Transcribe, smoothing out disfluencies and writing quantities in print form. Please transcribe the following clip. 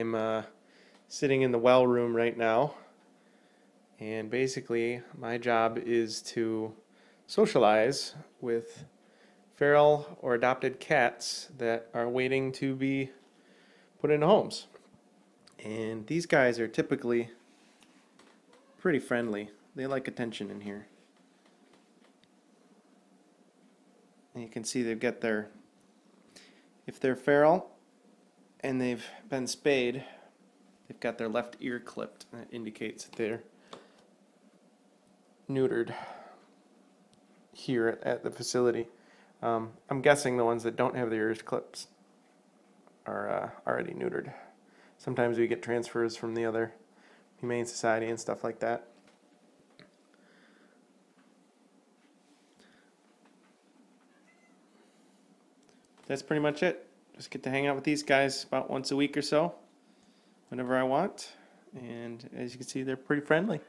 I'm sitting in the well room right now, and basically my job is to socialize with feral or adopted cats that are waiting to be put into homes. And these guys are typically pretty friendly. They like attention in here. And you can see they've got their, if they're feral and they've been spayed, they've got their left ear clipped. That indicates that they're neutered here at the facility. I'm guessing the ones that don't have their ears clipped are already neutered. Sometimes we get transfers from the other Humane Society and stuff like that. That's pretty much it. Just get to hang out with these guys about once a week or so, whenever I want. And as you can see, they're pretty friendly.